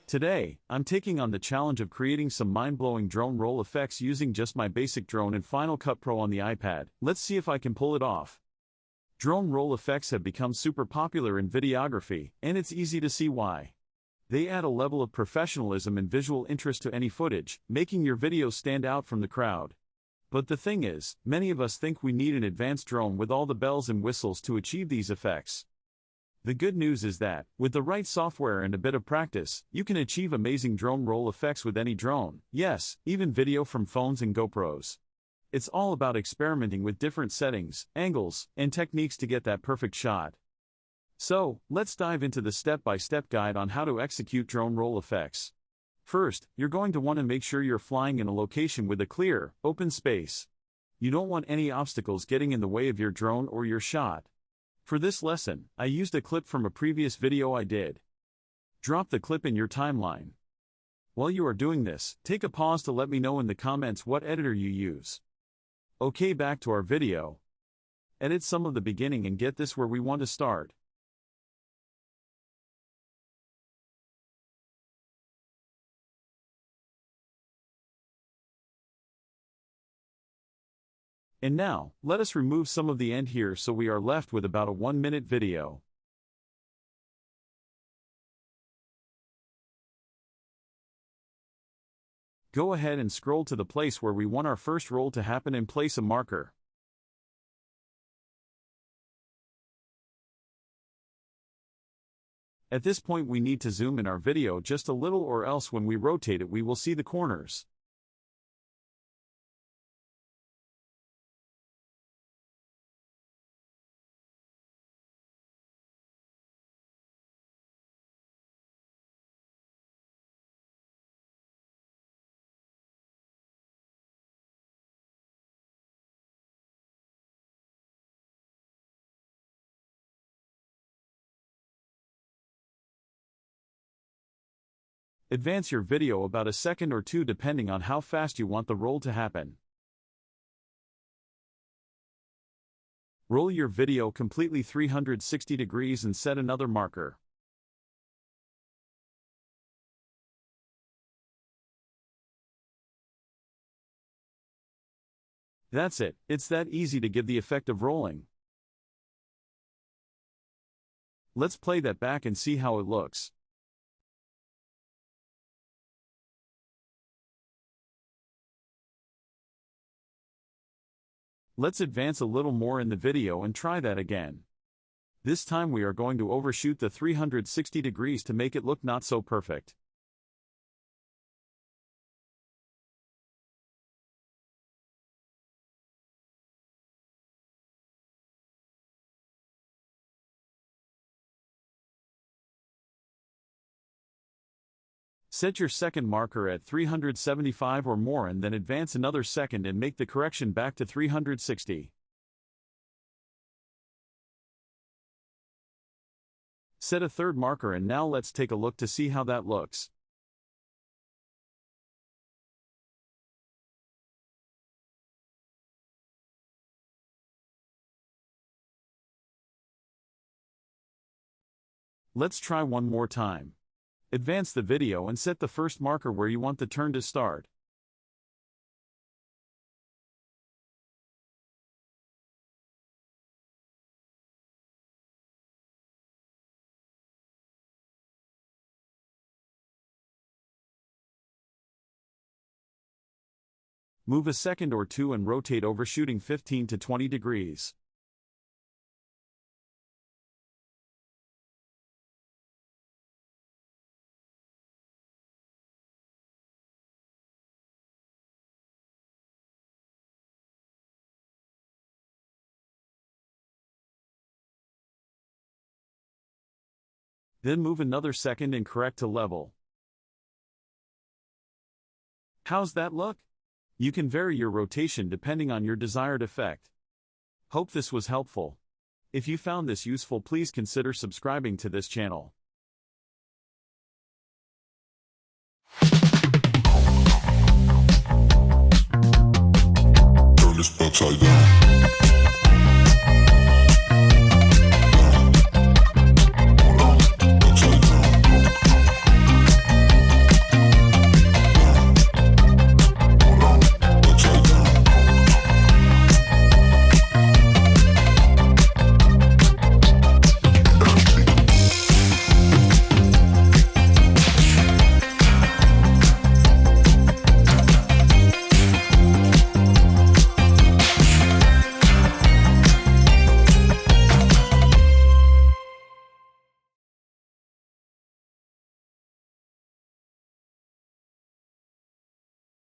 Today, I'm taking on the challenge of creating some mind-blowing drone roll effects using just my basic drone in Final Cut Pro on the iPad. Let's see if I can pull it off. Drone roll effects have become super popular in videography, and it's easy to see why. They add a level of professionalism and visual interest to any footage, making your videos stand out from the crowd. But the thing is, many of us think we need an advanced drone with all the bells and whistles to achieve these effects. The good news is that, with the right software and a bit of practice, you can achieve amazing drone roll effects with any drone, yes, even video from phones and GoPros. It's all about experimenting with different settings, angles, and techniques to get that perfect shot. So, let's dive into the step-by-step guide on how to execute drone roll effects. First, you're going to want to make sure you're flying in a location with a clear, open space. You don't want any obstacles getting in the way of your drone or your shot. For this lesson, I used a clip from a previous video I did. Drop the clip in your timeline. While you are doing this, take a pause to let me know in the comments what editor you use. Okay, back to our video. Edit some of the beginning and get this where we want to start. And now, let us remove some of the end here so we are left with about a 1-minute video. Go ahead and scroll to the place where we want our first roll to happen and place a marker. At this point we need to zoom in our video just a little, or else when we rotate it we will see the corners. Advance your video about a second or two depending on how fast you want the roll to happen. Roll your video completely 360 degrees and set another marker. That's it, it's that easy to give the effect of rolling. Let's play that back and see how it looks. Let's advance a little more in the video and try that again. This time we are going to overshoot the 360 degrees to make it look not so perfect. Set your second marker at 375 or more and then advance another second and make the correction back to 360. Set a third marker and now let's take a look to see how that looks. Let's try one more time. Advance the video and set the first marker where you want the turn to start. Move a second or two and rotate overshooting 15 to 20 degrees. Then move another second and correct to level. How's that look? You can vary your rotation depending on your desired effect. Hope this was helpful. If you found this useful, please consider subscribing to this channel. Turn this upside down.